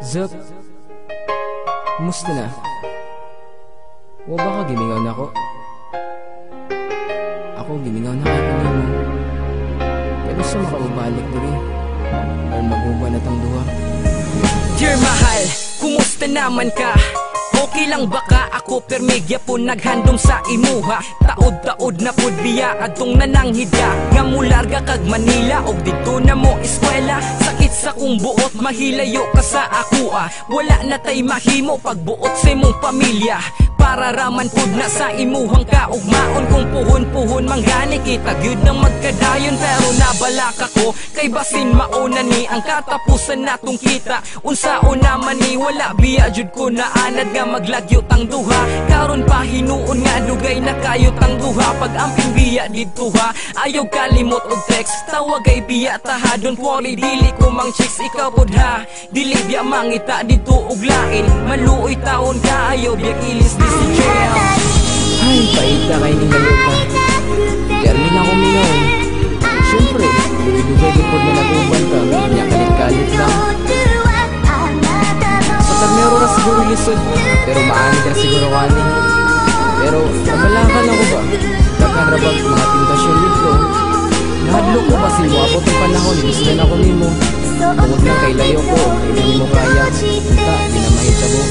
Zup, kumusta na? O baka gimingaw na ako? Ako gimingaw na kayo mo. Pero sa makababalik na rin para mag-uba na tang duha. Dear mahal, kumusta naman ka? Okay lang baka ako permigya po naghandom sa imuha. Taod-taod na pud biya adtong nananghidya nga mularga kag Manila og dito na mo eskwela. Sakit sa kong buot mahilayo ka sa akua. Wala na tay mahimo pagbuot sa imong pamilya. Para raman pud na sa imuhang kaugmaon. Kung puhon-puhon manggani kita gyud nang magkadayon. Pero nabalak ako kay basin mauna ni ang katapusan natong kita. Unsaon naman ni wala biya jud ko na anad nga maglagyo tang duha. Karon pa hinuon nga dugay na kayo tang duha. Pag amping biya dito ha, ayaw kalimot og text. Tawag ay biya taha, don't worry dili ko mang chicks ikaw pud ha. Dili biya mangita dito og lain. Maluoy taon ka ayaw biya kilis di si jail. Ay, paita kay ni Galuta. Termin ako mingaw. Siyempre, dugay din po na naguban ka. Kanya kalit-kalit lang. Sa termero na siguro lisod, pero maani ka siguro kani. Pero nabalakan ako ba? Kakarabag mga tentasyon dito. Nahadlo ko ba si mo abot ang panahon, ibislan ako nimo. Tungod lang kay layo ko, kay mo kaya. Kita, binamahita mo.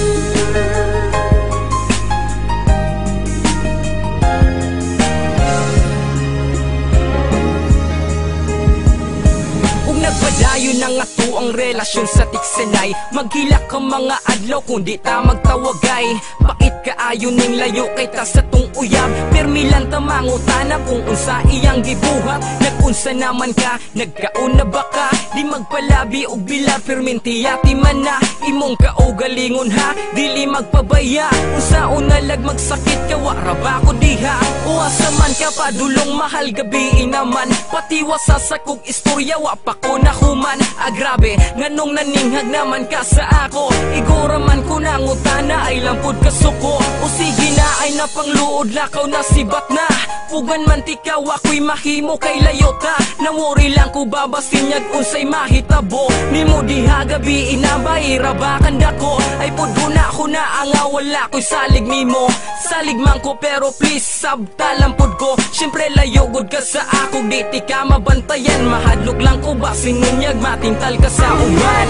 Nagpadayon na nga to ang relasyon sa tiksenay. Maghilak ka mga adlaw kung di ta magtawagay. Bakit kaayo ning layo kay ta sa tong uyab? Permilan ta mangutana kung unsa iyang gibuhat. Nag-unsa naman ka, nagkaon na ba ka? Di magpalabi og bilar permintiyati man na. Imong kaugalingon ha, dili magpabaya. Unsaon na lag magsakit ka, wara ba ko diha? O asa man ka padulong mahal gabi naman. Pati wasa sa kog istorya wa pa ko nahuman. Grabe, nganong naninghag naman ka sa ako. Igura man ko nangutana ay lampod ka suko. O sige na ay napangluod lakaw na sibat na. Pugan man tikaw ako'y mahimo kay layota. Namuri lang ko babasinyag unsay mahitabo. Nimo diha gabi inabay rabakan dako. Ay pudgo na ko na ang wala ko'y salig nimo. Salig man ko pero please sabtalan pud ko. Siyempre layo gud ka sa ako, di ti ka mabantayan. Mahadlok lang ko ba sinunyag matintal ka sa uman.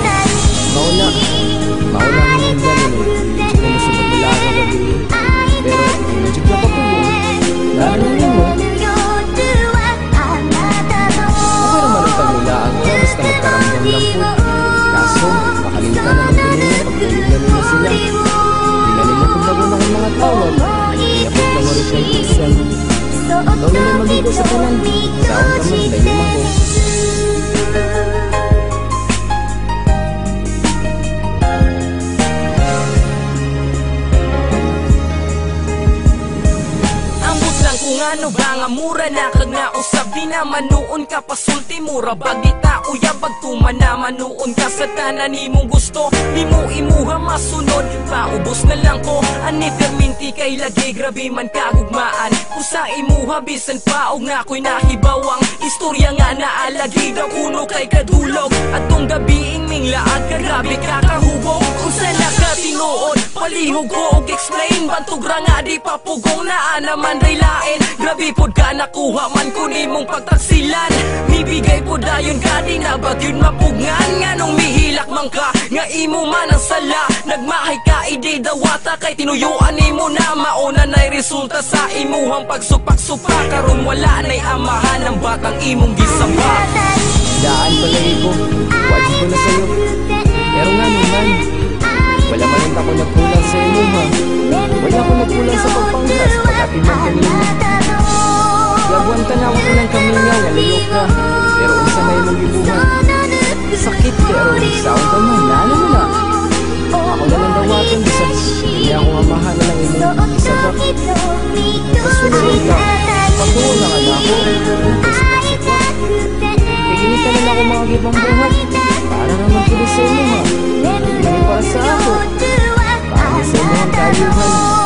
Mauna ang ganun. Hindi mo subot nila ako gabi. Pero medyo ka pa po. Lalo na mo. Okay naman ang tagulaan ko. Basta magkaramdam lang po. Kaso, makalimutan naman ko nila. Pagkalignan nila sila. Pinalimot kong bago na kong mga tawag. Pinapot na mo rin siya yung isan. Daw naman magigo sa kanan. Saon ka man, layo ako. Kung ano ba nga mura na kag nausab di na manuon ka pasulti mura bagita uyabag tuman na manuon ka sa tanan nimong gusto nimo imuha masunod paubos na lang ko ani perminti kay lagi grabe man kagugmaan kung sa imuha bisan pa og na ko'y nahibawang istorya nga naalagi daw kuno kay kadulog at tong gabiing minglaag ka grabe kakahubog kung sa nakatinuod palihog ko og explain bantog ra nga di papugong na naman daylain. Grabe pod ka nakuha man ko nimong pagtaksilan. Mibigay po dayon ka di na bagyod mapugngan. Nganong mihilak man ka nga imo man ang sala. Nagmahay ka idi dawata kay tinuyuan nimo na mauna na'y resulta sa imuhang pagsupak-supak. Karon wala na'y amahan ng batang imong gisamba. Daan palagi ko, wajib ko na sa'yo. Pero nga naman, wala man ang ako nagkulang sa imo ha. Wala ko nagkulang sa pagpanggas pagkatiman kanina. Gabuan ka na ako ng kamingaw, alayok ka. Pero unsa na imong gibuhat. Sakit pero saon ka man, ano mo na. Ako na lang dawaton, bisan hindi ako mamahan na lang imong isabak. Kasunod ka, pagkuhan na ka na ako. Tiginita na lang ako mga gibang buhat. Para naman ko sa inyo ha. Hindi para sa ako. Para sa inyo ang kayuhan.